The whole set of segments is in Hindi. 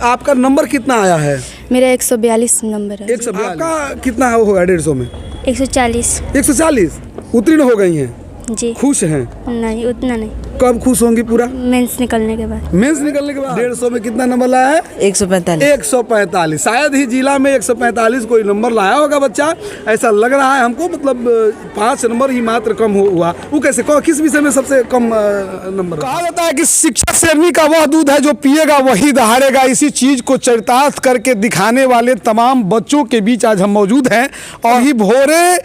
आपका नंबर कितना आया है? मेरा 142 नंबर है। 142। आपका कितना होगा 150 में? 140। 140 उत्तीर्ण हो गई हैं? जी। खुश हैं? नहीं, उतना नहीं। कब खुश होंगी पूरा? मेंस निकलने के बाद। मेंस निकलने के बाद 150 में कितना नंबर लाया है? 145। 145। शायद ही जिला में 145 कोई नंबर लाया होगा बच्चा, ऐसा लग रहा है हमको। मतलब 5 नंबर ही मात्र कम हुआ। वो कैसे, किस विषय में सबसे कम नंबर? कहा जाता है कि शिक्षा शेरनी का वह दूध है जो पिएगा वही दहाड़ेगा। इसी चीज को चरितार्थ करके दिखाने वाले तमाम बच्चों के बीच आज हम मौजूद हैं। और ही भोरे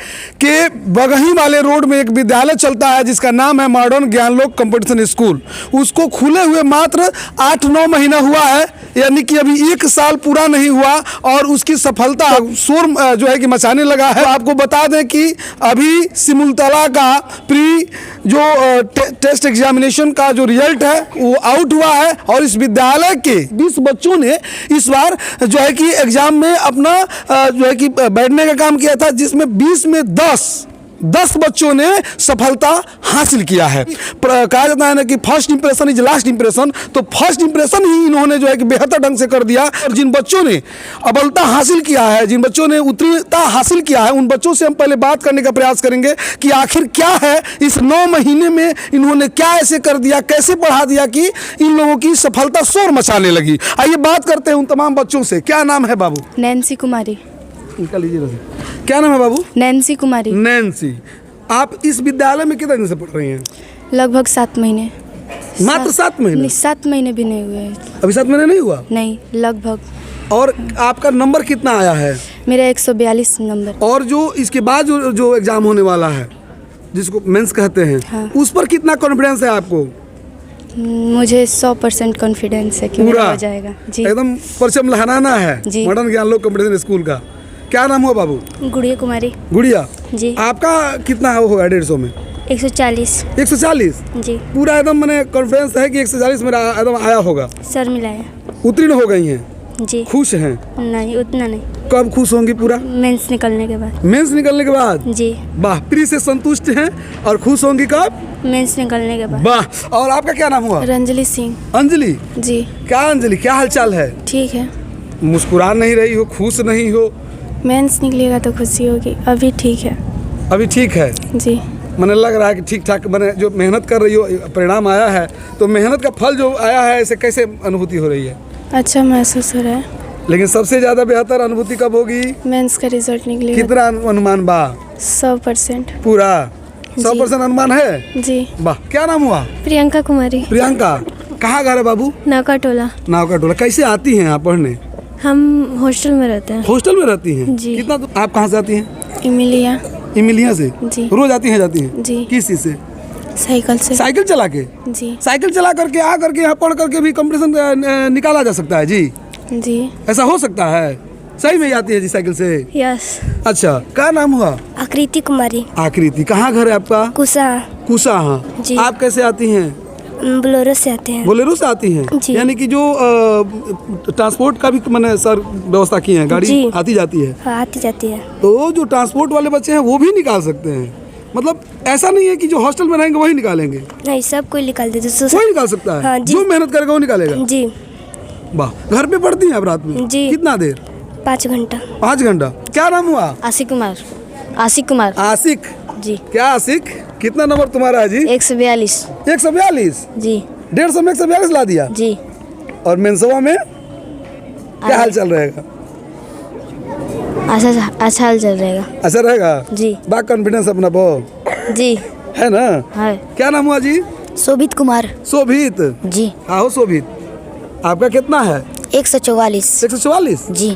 के बगही वाले रोड में एक विद्यालय चलता है जिसका नाम है मॉडर्न ज्ञानलोक कंपटीशन स्कूल। उसको खुले हुए मात्र 8-9 महीना हुआ है, यानी कि अभी 1 साल पूरा नहीं हुआ और उसकी सफलता शोर जो है कि मचाने लगा है। तो आपको बता दें कि अभी सिमुलतला का प्री जो टेस्ट एग्जामिनेशन का जो रिजल्ट है वो आउट हुआ है और इस विद्यालय के 20 बच्चों ने इस बार जो है कि एग्जाम में अपना जो है कि बैठने का काम किया था, जिसमें 20 में 10 बच्चों ने सफलता हासिल किया है। कहा जाता है ना कि first impression is last impression, तो फर्स्ट इंप्रेशन ही इन्होंने जो है कि बेहतर ढंग से कर दिया। और जिन बच्चों ने अव्वलता हासिल किया है, जिन बच्चों ने उत्तीर्णता हासिल किया है, उन बच्चों से हम पहले बात करने का प्रयास करेंगे कि आखिर क्या है इस 9 महीने में इन्होंने क्या ऐसे कर दिया, कैसे पढ़ा दिया कि इन लोगों की सफलता शोर मचाने लगी। आइए बात करते हैं उन तमाम बच्चों से। क्या नाम है बाबू? नैन्सी कुमारी। निकाल लीजिए। क्या नाम है बाबू? नैन्सी कुमारी। नैन्सी, आप इस विद्यालय में कितने दिन से पढ़ रही हैं? लगभग 7 महीने। मात्र 7 महीने? 7 महीने भी नहीं हुए। अभी 7 महीने नहीं हुआ? नहीं, लगभग। और आपका नंबर कितना आया है? मेरा 142 नंबर। और जो इसके बाद जो एग्जाम होने वाला है जिसको मेंस कहते हैं, हाँ। उस पर कितना कॉन्फिडेंस है आपको? मुझे 100% कॉन्फिडेंस है कि मेरा हो जाएगा। जी, एकदम परचम लहराना है जी। मॉडर्न ज्ञानलोक कंपटीशन स्कूल का। क्या नाम हुआ बाबू? गुड़िया कुमारी। गुड़िया जी। आपका कितना होगा 150 में? 140। 140 जी। पूरा एकदम मैंने कॉन्फिडेंस है कि 140 मेरा एकदम आया होगा। सर मिलाया। उत्तीर्ण हो गई हैं? जी। खुश हैं? नहीं, उतना नहीं। कब खुश होंगी पूरा? मेंस निकलने के बाद। मेंस निकलने के बाद? जी। वाह, प्री से संतुष्ट हैं और खुश होंगी कब? मेंस निकलने के बाद। वाह। और आपका क्या नाम हुआ? रंजली सिंह। अंजलि। जी। क्या अंजलि, क्या हालचाल है? ठीक है। मुस्कुरा नहीं रही हो, खुश नहीं हो? मेंस निकलेगा तो खुशी होगी। अभी ठीक है। अभी ठीक है? जी। मैंने लग रहा है कि ठीक ठाक, मैंने जो मेहनत कर रही हो परिणाम आया है, तो मेहनत का फल जो आया है इसे कैसे अनुभूति हो रही है? अच्छा महसूस हो रहा है। लेकिन सबसे ज्यादा बेहतर अनुभूति कब होगी? मेंस का रिजल्ट निकलेगा। कितना अनुमान बा? 100%। पूरा 100% अनुमान है? जी। वाह। क्या नाम हुआ? प्रियंका कुमारी। प्रियंका, कहाँ घर है बाबू? नाका टोला। नाव का टोला। कैसे आती हैं आप पढ़ने? हम हॉस्टल में रहते हैं। हॉस्टल में रहती हैं? जी। कितना आप कहाँ से आती हैं? इमिलिया। इमिलिया से? जी। रोज आती हैं जाती हैं? जी। किस चीज से? साइकिल से। साइकिल चला के? जी। साइकिल चला करके आ करके यहाँ पढ़ करके भी कंपटीशन निकाला जा सकता है जी? जी। ऐसा हो सकता है? सही में आती है जी साइकिल से? यस। अच्छा, क्या नाम हुआ? आकृति कुमारी। आकृति, कहाँ घर है आपका? कुसा। कुसा। हाँ जी। आप कैसे आती हैं? बोलेरो से आते हैं। बोलेरो से आती हैं? जी। यानी कि जो ट्रांसपोर्ट का भी मैंने सर व्यवस्था की है, गाड़ी जी। आती जाती है? हाँ, आती जाती है। तो जो ट्रांसपोर्ट वाले बच्चे हैं वो भी निकाल सकते हैं? मतलब ऐसा नहीं है कि जो हॉस्टल में रहेंगे वही निकालेंगे? नहीं, सब कोई निकाल देते। कोई निकाल सकता है? हाँ, जी। जो मेहनत करेगा वो निकालेगा? जी। वाह। घर पे पढ़ती हैं आप रात में? जी। कितना देर? 5 घंटा। 5 घंटा। क्या नाम हुआ? आशिक कुमार। आशिक कुमार। आशिक। जी। क्या आशिक, कितना नंबर तुम्हारा है जी? 142। 142? जी। 150 में 142 ला दिया? जी। और मेंसवा में क्या हाल चल रहेगा? अच्छा हाल चल रहेगा। अच्छा रहेगा? जी। बा कॉन्फिडेंस अपना बो जी। है ना? है। क्या नाम हुआ जी? शोभित कुमार। शोभित। जी। आओ शोभित, आपका कितना है? 144। 144? जी।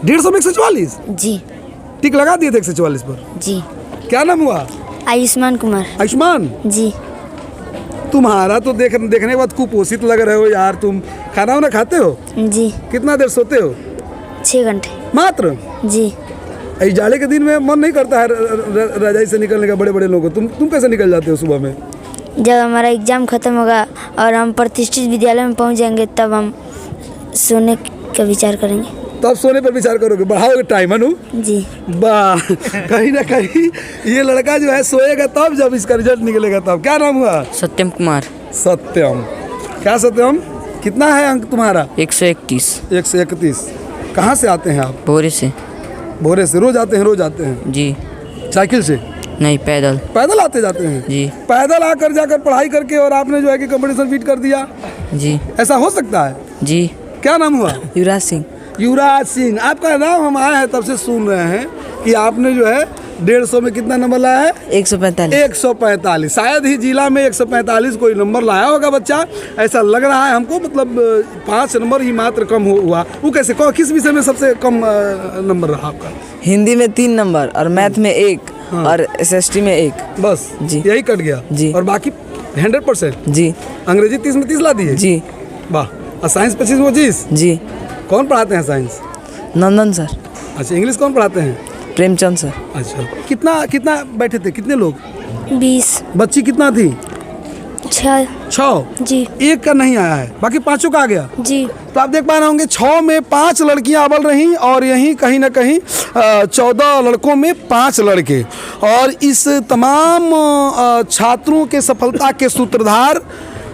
150 में 144? जी। टिक लगा दिए थे 144 पर? जी। क्या नाम हुआ? आयुष्मान कुमार। आयुष्मान। जी। तुम्हारा तो देखने के बाद कुपोषित लग रहे हो यार। तुम खाना वाना खाते हो? जी। कितना देर सोते हो? 6 घंटे मात्र? जी। इस जाड़े के दिन में मन नहीं करता है रजाई से निकलने का? बड़े बड़े लोगों को तुम कैसे निकल जाते हो सुबह में? जब हमारा एग्जाम खत्म होगा और हम प्रतिष्ठित विद्यालय में पहुंच जाएंगे तब हम सोने का विचार करेंगे। तब सोने पर विचार करोगे, बढ़ाओगे टाइम अनु? जी। वाह, कहीं ना कहीं ये लड़का जो है सोएगा तब जब इसका रिजल्ट निकलेगा तब। क्या नाम हुआ? सत्यम कुमार। सत्यम। क्या सत्यम, कितना है अंक तुम्हारा? 131। 131। कहाँ से आते हैं आप? भोरे से। भोरे से रोज आते हैं? रोज आते हैं। जी। साइकिल से? नहीं, पैदल। पैदल आते जाते हैं? जी। पैदल आकर जाकर पढ़ाई करके और आपने जो है कि कंपटीशन बीट कर दिया, जी। ऐसा हो सकता है? जी। क्या नाम हुआ? युवराज सिंह। युवराज सिंह, आपका नाम हम आए हैं तब से सुन रहे हैं कि आपने जो है 150 में कितना नंबर लाया है? 145। 145। शायद ही जिला में 145 कोई नंबर लाया होगा बच्चा, ऐसा लग रहा है हमको। मतलब 5 नंबर ही मात्र कम हुआ। वो कैसे, किस विषय में सबसे कम नंबर रहा आपका? हिंदी में 3 नंबर और मैथ में 1 और SST में 1। बस जी। यही कट गया? जी। और बाकी 100%? जी। अंग्रेजी 30 में 30 ला दिए? जी। वाह। और साइंस 25 में 25? जी। कौन पढ़ाते हैं साइंस? नंदन सर। अच्छा, इंग्लिश कौन पढ़ाते हैं? प्रेमचंद सर। अच्छा, कितना बैठे थे, कितने लोग? 20। बच्ची कितना थी? 6। 6? जी। एक का नहीं आया है, बाकी 5 का आ गया। जी। तो आप देख पा रहे होंगे 6 में 5 लड़कियां अव्वल रहीं और यहीं कहीं ना कहीं 14 लड़कों में 5 लड़के। और इस तमाम छात्रों के सफलता के सूत्रधार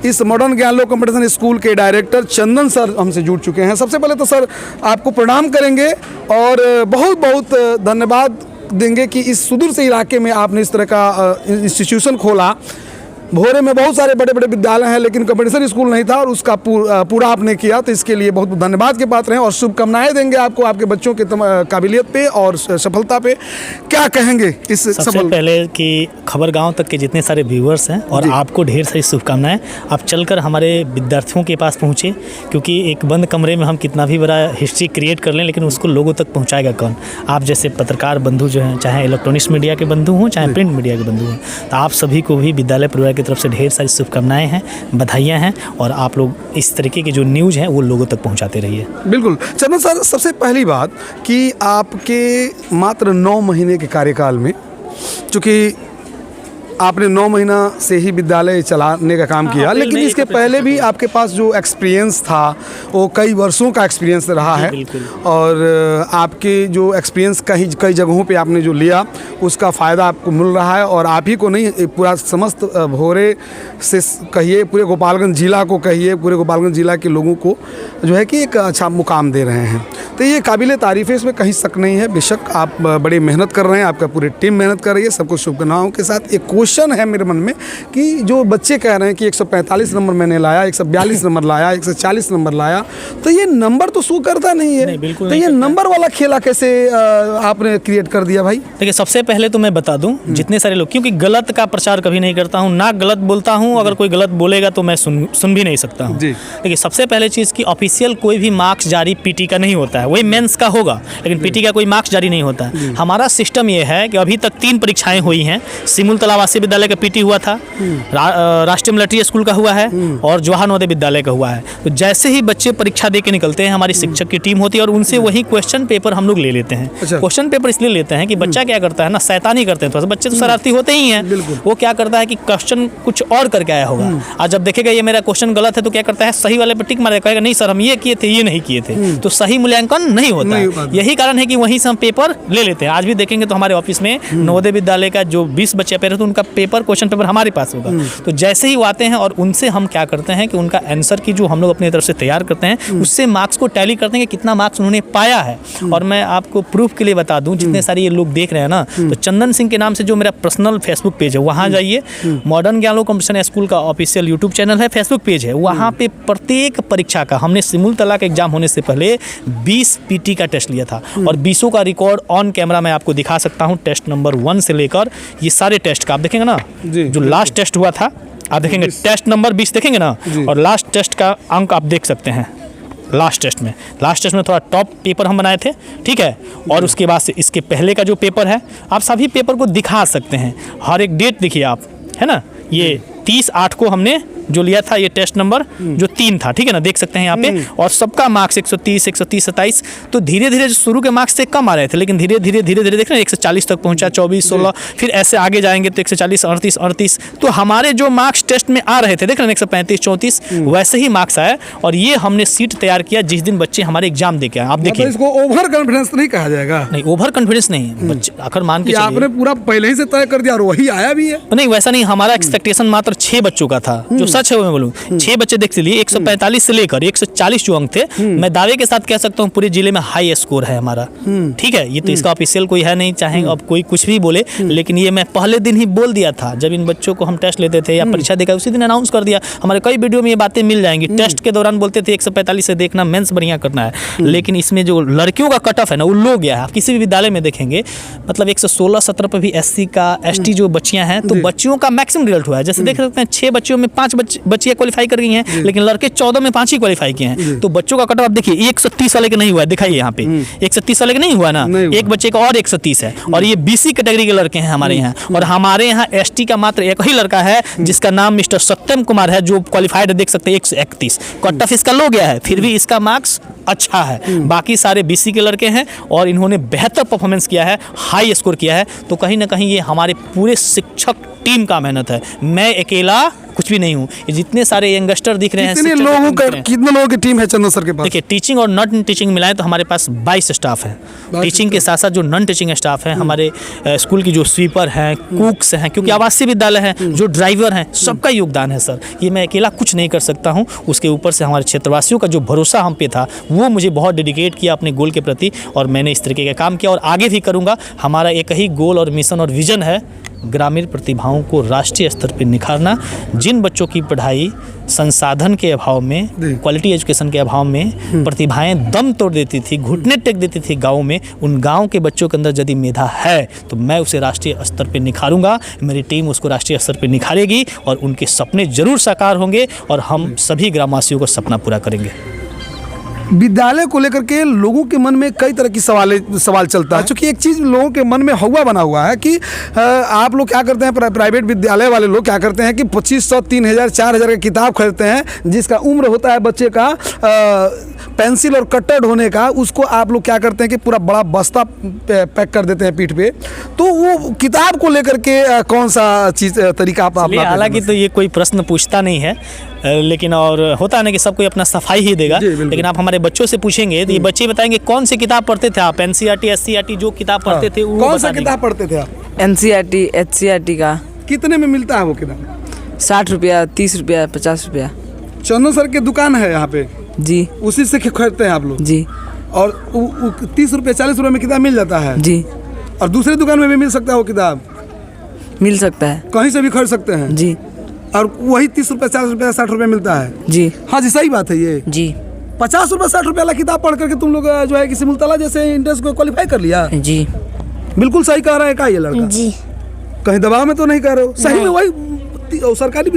इस मॉडर्न ज्ञानलोक कंपटीशन स्कूल के डायरेक्टर चंदन सर हमसे जुड़ चुके हैं। सबसे पहले तो सर आपको प्रणाम करेंगे और बहुत बहुत धन्यवाद देंगे कि इस सुदूर से इलाके में आपने इस तरह का इंस्टीट्यूशन खोला। भोरे में बहुत सारे बड़े बड़े विद्यालय हैं लेकिन कंपटीशन स्कूल नहीं था और उसका पूरा आपने किया, तो इसके लिए बहुत बहुत धन्यवाद के पात्र हैं और शुभकामनाएं देंगे आपको आपके बच्चों के काबिलियत पे और सफलता पे। क्या कहेंगे इस सबसे पहले कि खबर गांव तक के जितने सारे व्यूअर्स हैं और आपको ढेर सारी शुभकामनाएं। आप चलकर हमारे विद्यार्थियों के पास पहुँचे, क्योंकि एक बंद कमरे में हम कितना भी बड़ा हिस्ट्री क्रिएट कर लें लेकिन उसको लोगों तक पहुँचाएगा कौन? आप जैसे पत्रकार बंधु जो हैं, चाहे इलेक्ट्रॉनिक्स मीडिया के बंधु हों चाहे प्रिंट मीडिया के बंधु हों, तो आप सभी को भी विद्यालय परिवार की तरफ से ढेर सारी शुभकामनाएं हैं, बधाइयाँ हैं और आप लोग इस तरीके की जो न्यूज़ हैं वो लोगों तक पहुंचाते रहिए। बिल्कुल। चंदन सर, सबसे पहली बात कि आपके मात्र 9 महीने के कार्यकाल में, चूँकि आपने 9 महीना से ही विद्यालय चलाने का काम किया, लेकिन इसके पहले भी आपके पास जो एक्सपीरियंस था वो कई वर्षों का एक्सपीरियंस रहा है और आपके जो एक्सपीरियंस कई जगहों पे आपने जो लिया उसका फ़ायदा आपको मिल रहा है और आप ही को नहीं, पूरा समस्त भोरे से कहिए, पूरे गोपालगंज ज़िला को कहिए, पूरे गोपालगंज ज़िला के लोगों को जो है कि एक अच्छा मुकाम दे रहे हैं। तो ये काबिल तारीफ़ है, इसमें कहीं शक नहीं है। बेशक आप बड़ी मेहनत कर रहे हैं, आपका पूरी टीम मेहनत कर रही है। सबको शुभकामनाओं के साथ एक क्वेश्चन है मेरे मन में कि जो बच्चे कह रहे हैं कि 145 नंबर मैंने लाया, 142 नंबर लाया, 140 नंबर लाया, तो ये नंबर तो शो करता नहीं है। बिल्कुल तो ये नंबर वाला खेला कैसे आपने क्रिएट कर दिया भाई? देखिए, सबसे पहले तो मैं बता दूं, जितने सारे लोग, क्योंकि गलत का प्रचार कभी नहीं करता हूं, ना गलत बोलता हूं, अगर कोई गलत बोलेगा तो मैं सुन भी नहीं सकता हूं। देखिए, सबसे पहले चीज़ कि ऑफिशियल कोई भी मार्क्स जारी पीटी का नहीं होता है, वही मेंस का होगा, लेकिन पीटी का कोई मार्क्स जारी नहीं होता है। हमारा सिस्टम ये है कि अभी तक 3 परीक्षाएं हुई हैं। सिमुलतला आवासीय विद्यालय का पीटी हुआ था, राष्ट्रीय मिलिट्री स्कूल का हुआ है और जवाहर नवोदय विद्यालय का हुआ है। तो जैसे ही बच्चे परीक्षा दे के निकलते हैं, हमारी शिक्षक की टीम होती है और उनसे वही क्वेश्चन पेपर हम लोग ले लेते हैं। क्वेश्चन पेपर इसलिए लेते हैं कि बच्चा क्या करता है ना, शैतानी करते हैं, तो बच्चे तो शरारती होते ही हैं। वो क्या करता है कि क्वेश्चन कुछ और करके आया होगा, आज जब देखेगा ये मेरा क्वेश्चन गलत है तो क्या करता है, सही वाले पर टिक मारेगा, कहेगा नहीं सर हम ये किए थे, ये नहीं किए थे, तो सही मूल्यांकन नहीं होता है। यही कारण है कि वहीं से हम पेपर ले लेते हैं। आज भी देखेंगे तो हमारे ऑफिस में नवोदय विद्यालय का जो 20 बच्चे पेपर तो उनका पेपर, क्वेश्चन पेपर हमारे पास होगा। तो जैसे ही वो आते हैं और उनसे हम क्या करते हैं कि उनका आंसर की जो हम लोग अपनी तरफ से तैयार करते हैं उससे मार्क्स को टैली करते हैं कि कितना मार्क्स उन्होंने पाया है। और मैं आपको प्रूफ के लिए बता दूं, जितने सारे ये लोग देख रहे हैं ना, तो चंदन सिंह के नाम से जो मेरा पर्सनल फेसबुक पेज है वहाँ जाइए, मॉडर्न ज्ञानलोक कंपटीशन स्कूल का ऑफिशियल यूट्यूब चैनल है, फेसबुक पेज है, वहाँ पे प्रत्येक परीक्षा का हमने सिमुलतला का एग्जाम होने से पहले 20 पीटी का टेस्ट लिया था और 20 का रिकॉर्ड ऑन कैमरा मैं आपको दिखा सकता हूँ। टेस्ट नंबर 1 से लेकर ये सारे टेस्ट का आप देखेंगे ना, जो लास्ट टेस्ट हुआ था आप देखेंगे, टेस्ट नंबर 20 देखेंगे ना, और लास्ट टेस्ट का अंक आप देख सकते हैं। लास्ट टेस्ट में थोड़ा टॉप पेपर हम बनाए थे, ठीक है। और उसके बाद से इसके पहले का जो पेपर है, आप सभी पेपर को दिखा सकते हैं, हर एक डेट देखिए आप, है ना। ये 30/8 को हमने जो लिया था, ये टेस्ट नंबर जो 3 था, ठीक है ना, देख सकते हैं यहाँ पे। और सबका मार्क्स 130, 27। तो धीरे धीरे जो शुरू के मार्क्स से कम आ रहे थे, लेकिन धीरे धीरे देख रहे हैं 140 तक पहुंचा, 24, 16, फिर ऐसे आगे जाएंगे तो 140, 38। तो हमारे जो मार्क्स टेस्ट में आ रहे थे, देख रहे हैं 135, 34, वैसे ही मार्क्स आए। और ये हमने सीट तैयार किया जिस दिन बच्चे हमारे एग्जाम दे के आए। आप देखिए, इसको ओवर कॉन्फिडेंस नहीं कहा जाएगा? नहीं, ओवर कॉन्फिडेंस नहीं है। बच्चे आखिर मान के चलिए, आपने पूरा पहले ही से तय कर दिया और वही आया भी है। नहीं, वैसा नहीं। हमारा एक्सपेक्टेशन मात्र 6 बच्चों का था जो सच है वो मैं बोलूँ, 6 बच्चे देख लिए 145 से लेकर 140 जो अंक थे, मैं दावे के साथ कह सकता हूँ पूरे जिले में हाई स्कोर है हमारा। ठीक है, ये तो इसका ऑफिशियल कोई है नहीं, चाहे अब कोई कुछ भी बोले, लेकिन ये मैं पहले दिन ही बोल दिया था जब इन बच्चों को हम टेस्ट लेते थे या परीक्षा देकर, उसी दिन अनाउंस कर दिया। हमारे कई वीडियो में ये बातें मिल जाएंगी। टेस्ट के दौरान बोलते थे 145 से देखना, मेंस बढ़िया करना है, लेकिन इसमें जो लड़कियों का कट ऑफ है ना, वो लो गया है। आप किसी भी विद्यालय में देखेंगे, मतलब 116-17 पर भी SC का ST जो बच्चियां हैं, तो बच्चियों का मैक्सिमम रिजल्ट हुआ है। जैसे देख सकते हैं 6 बच्चियों में 5 बच्चियां क्वालिफाई कर गई हैं, लेकिन लड़के 14 में 5 ही क्वालिफाई किए हैं। तो बच्चों का कट ऑफ देखिए 130 वाले का नहीं हुआ है, दिखाइए यहाँ पे 130 वाले का नहीं हुआ ना, एक बच्चे का और 130 है, और ये BC कैटेगरी के लड़के हैं हमारे यहाँ। और हमारे यहाँ ST का मात्र एक ही लड़का है जिसका नाम मिस्टर सत्यम कुमार है, जो क्वालिफाइड देख सकते हैं 131। कट ऑफ इसका लो गया है, फिर भी इसका मार्क्स अच्छा है। बाकी सारे BC के लड़के हैं और इन्होंने बेहतर परफॉर्मेंस किया है, हाई स्कोर किया है। तो कहीं ना कहीं ये हमारे पूरे शिक्षक टीम का मेहनत है, मैं अकेला कुछ भी नहीं हूँ। ये जितने सारे यंगस्टर दिख रहे हैं, कितने लोगों की टीम है चंदन सर के पास? देखिए, टीचिंग और नॉन टीचिंग मिलाएं तो हमारे पास 22 स्टाफ है। टीचिंग के साथ साथ जो नॉन टीचिंग स्टाफ है, हमारे स्कूल की जो स्वीपर हैं, कुक्स हैं, क्योंकि आवासीय विद्यालय है, जो ड्राइवर हैं, सबका योगदान है सर। ये मैं अकेला कुछ नहीं कर सकता हूँ। उसके ऊपर से हमारे क्षेत्रवासियों का जो भरोसा हम पे था, वो मुझे बहुत डेडिकेट किया अपने गोल के प्रति, और मैंने इस तरीके का काम किया और आगे भी करूँगा। हमारा एक ही गोल और मिशन और विजन है, ग्रामीण प्रतिभाओं को राष्ट्रीय स्तर पर निखारना। जिन बच्चों की पढ़ाई संसाधन के अभाव में, क्वालिटी एजुकेशन के अभाव में प्रतिभाएं दम तोड़ देती थी, घुटने टेक देती थी गाँव में, उन गाँव के बच्चों के अंदर यदि मेधा है तो मैं उसे राष्ट्रीय स्तर पर निखारूंगा। मेरी टीम उसको राष्ट्रीय स्तर पर निखारेगी और उनके सपने जरूर साकार होंगे और हम सभी ग्रामवासियों को सपना पूरा करेंगे। विद्यालय को लेकर के लोगों के मन में कई तरह की सवाल चलता है, क्योंकि एक चीज़ लोगों के मन में हवा बना हुआ है कि आप लोग क्या करते हैं, प्राइवेट विद्यालय वाले लोग क्या करते हैं कि 2500, 3000, 4000 की किताब खरीदते हैं, जिसका उम्र होता है बच्चे का पेंसिल और कटर होने का, उसको आप लोग क्या करते हैं कि पूरा बड़ा बस्ता पैक कर देते हैं पीठ पे। तो वो किताब को लेकर के कौन सा चीज़ तरीका आप अपनाते हैं? हालांकि तो ये कोई प्रश्न पूछता नहीं है, लेकिन और होता है ना कि सब कोई अपना सफाई ही देगा, लेकिन आप हमारे बच्चों से पूछेंगे तो ये बच्चे बताएंगे कौन सी किताब पढ़ते थे आप, NCERT, SCERT जो किताब पढ़ते थे, वो कौन सा किताब पढ़ते थे आप? NCERT, HCERT का। कितने में मिलता है वो किताब? 60 रुपया, 30 रुपया, 50 रुपया। चंदन सर की दुकान है यहाँ पे जी, उसी से खरीदते हैं आप लोग जी। और 30 रुपये 40 रुपये में किताब मिल जाता है जी। और दूसरी दुकान में भी मिल सकता है वो किताब? मिल सकता है, कहीं से भी खरीद सकते हैं जी। और वही 30 रुपये 40 रुपये 60 रुपये मिलता है जी। हाँ जी, सही बात है ये जी। 50 रुपये 60 रुपये वाला किताब पढ़ करके तुम लोग जो है कि सिमुलतला जैसे इंट्रेंस को क्वालिफाई कर लिया? जी, बिल्कुल सही कह रहा है क्या ये लड़का? जी। कहीं दबाव में तो नहीं कह रहे हो? सही में वही सरकारी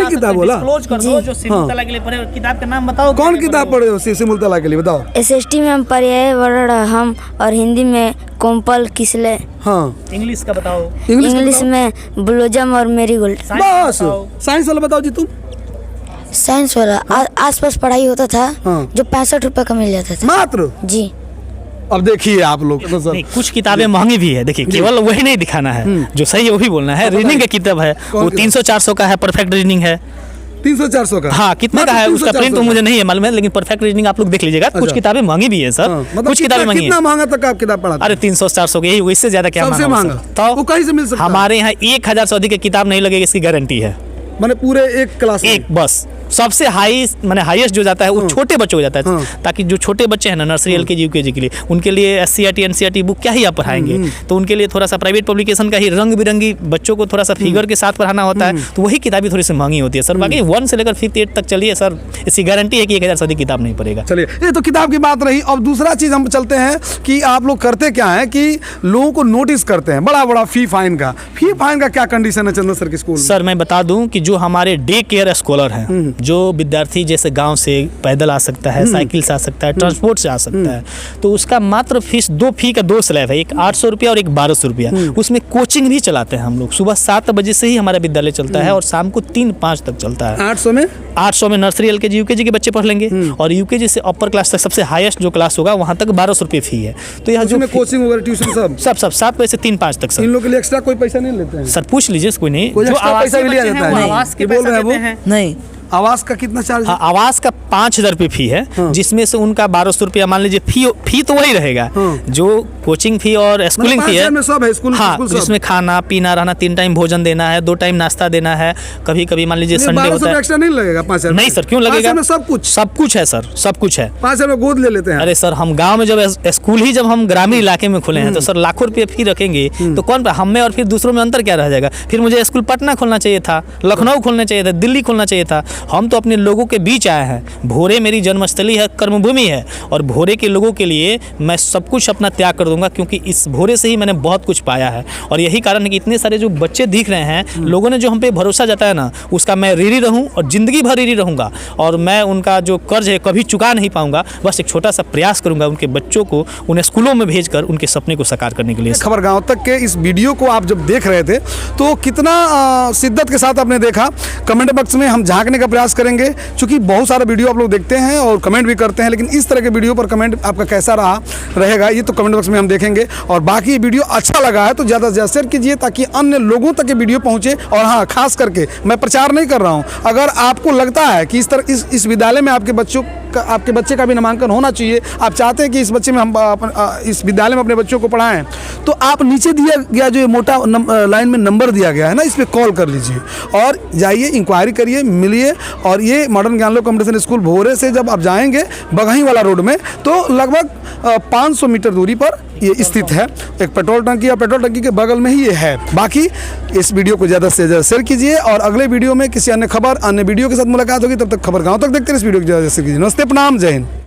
किताब बोला? जो सिमुलतला के लिए पढ़े किताब का नाम बताओ। कौन किताब पढ़े हो सिमुलतला के लिए, बताओ? SST में हम पर्यावरण हम, और हिंदी में कोम्पल किसले। हाँ, इंग्लिश का बताओ। इंग्लिश में ब्लोजम और मेरीगोल्ड। बस। साइंस वाला बताओ जी तुम। साइंस वाला आसपास पढ़ाई होता था, जो 65 रुपए का मिल जाता था मात्र। जी। अब देखिए आप लोग नहीं, कुछ किताबें महंगी भी है, देखिए केवल वही नहीं दिखाना है, जो सही है वही बोलना है। रीडिंग का किताब है वो 300-400 का है, परफेक्ट रीडिंग है 300-400 का। हाँ, कितने का है उसका प्रिंट तो मुझे नहीं है मालूम है, लेकिन परफेक्ट रीडिंग आप लोग देख लीजिएगा। कुछ किताबें महंगी भी है सर, कुछ किताबें महंगी है। कितना महंगा तक आप किताब पढ़ाते? अरे 300-400 की, यही, इससे ज्यादा क्या सबसे महंगा? तो वो कहीं से मिल सकता है? हमारे यहाँ 1000 से अधिक की किताब नहीं लगेगी, इसकी गारंटी है। मैंने पूरे एक क्लास एक बस सबसे माने हाईएस्ट जो जाता है वो छोटे बच्चों को जाता है, ताकि जो छोटे बच्चे हैं ना, नर्सरी LKG UKG के लिए, उनके लिए SCERT NCERT बुक क्या ही आप पढ़ाएंगे, तो उनके लिए थोड़ा सा प्राइवेट पब्लिकेशन का ही रंग बिरंगी बच्चों को थोड़ा सा फिगर के साथ पढ़ाना होता है, तो वही किताबें थोड़ी सी महंगी होती है सर। बाकी 1 से लेकर 5th 8 तक चलिए सर, इसकी गारंटी है कि 1000 से अधिक किताब नहीं पड़ेगा। चलिए, ये तो किताब की बात रही। अब दूसरा चीज़ हम चलते हैं कि आप लोग करते क्या है कि लोगों को नोटिस करते हैं बड़ा फी फाइन का क्या कंडीशन है चंदन सर के स्कूल में? सर मैं बता दूं कि जो हमारे डे केयर स्कॉलर हैं, जो विद्यार्थी जैसे गांव से पैदल आ सकता है, साइकिल से आ सकता है, ट्रांसपोर्ट से आ सकता है, तो उसका मात्र फीस 2 फी का 2 स्लैब है, एक 800 रुपया और एक 1200 रुपया। उसमें कोचिंग भी चलाते हैं हम लोग, सुबह 7 बजे से ही हमारा विद्यालय चलता है और शाम को 3-5 तक चलता है। 800 में नर्सरी LKG UKG के बच्चे पढ़ लेंगे और UKG से अपर क्लास तक सबसे हाईएस्ट जो क्लास होगा वहां तक 1200 रुपये फी है। तो यहाँ जो कोचिंग वगैरह ट्यूशन सब 7 बजे से 3-5 तक सर। इन लोगों के लिए एक्स्ट्रा कोई पैसा नहीं लेते हैं? सर पूछ लीजिए, कोई नहीं, जो आवासीय बच्चे हैं वो आवास के पैसा देते हैं? नहीं। आवास का कितना चार्ज है? हाँ, आवास का 5,000 रुपये फी है, जिसमें से उनका 1,200 रुपया मान लीजिए फी तो वही रहेगा जो कोचिंग फी और स्कूलिंग फी है। में सब है, स्कूल हाँ, स्कूल सब। जिसमें खाना पीना रहना, 3 टाइम भोजन देना है, 2 टाइम नाश्ता देना है, कभी कभी मान लीजिए संडे होता है। एक्स्ट्रा नहीं लगेगा 5,000? नहीं सर, क्यों लगेगा? में सब कुछ है सर, सब कुछ है। 5,000 में गोद ले लेते हैं। अरे सर, हम गांव में जब स्कूल ही जब हम ग्रामीण इलाके में खोले हैं तो सर लाखों रुपये फी रखेंगे तो कौन हम में और फिर दूसरों में अंतर क्या रह जाएगा? फिर मुझे स्कूल पटना खोलना चाहिए था, लखनऊ खोलना चाहिए था, दिल्ली खोलना चाहिए था। हम तो अपने लोगों के बीच आए हैं। भोरे मेरी जन्मस्थली है, कर्मभूमि है, और भोरे के लोगों के लिए मैं सब कुछ अपना त्याग कर दूंगा, क्योंकि इस भोरे से ही मैंने बहुत कुछ पाया है। और यही कारण है कि इतने सारे जो बच्चे दिख रहे हैं, लोगों ने जो हम पे भरोसा जताया ना, उसका मैं ऋणी रहूं और जिंदगी भर ऋणी रहूंगा। और मैं उनका जो कर्ज है कभी चुका नहीं पाऊंगा। बस एक छोटा सा प्रयास करूंगा उनके बच्चों को उन्हें स्कूलों में भेजकर उनके सपने को साकार करने के लिए। खबर गांव तक के इस वीडियो को आप जब देख रहे थे तो कितना शिद्दत के साथ आपने देखा, कमेंट बॉक्स में हम झांकने का प्रयास करेंगे, क्योंकि बहुत सारा वीडियो आप लोग देखते हैं और कमेंट भी करते हैं, लेकिन इस तरह के वीडियो पर कमेंट आपका कैसा रहेगा ये तो कमेंट बॉक्स में हम देखेंगे। और बाकी वीडियो अच्छा लगा है तो ज़्यादा से ज़्यादा शेयर कीजिए ताकि अन्य लोगों तक ये वीडियो पहुँचे। और हाँ, खास करके मैं प्रचार नहीं कर रहा हूँ, अगर आपको लगता है कि इस तरह इस विद्यालय में आपके बच्चे का भी नामांकन होना चाहिए, आप चाहते हैं कि इस बच्चे में हम इस विद्यालय में अपने बच्चों को पढ़ाएं, तो आप नीचे दिया गया जो मोटा लाइन में नंबर दिया गया है ना, इस पर कॉल कर लीजिए और जाइए, इंक्वायरी करिए, मिलिए। और ये मॉडर्न ज्ञानलोक कॉम्पिटिशन स्कूल भोरे से जब आप जाएंगे बघई वाला रोड में तो लगभग 500 मीटर दूरी पर ये स्थित है। एक पेट्रोल टंकी और पेट्रोल टंकी के बगल में ही ये है। बाकी इस वीडियो को ज़्यादा से ज़्यादा शेयर कीजिए और अगले वीडियो में किसी अन्य वीडियो के साथ मुलाकात होगी। तब तक खबर गाँव तक देखते रहिए। इस वीडियो को ज़्यादा शेयर कीजिए। नमस्ते, प्रणाम, जय हिंद।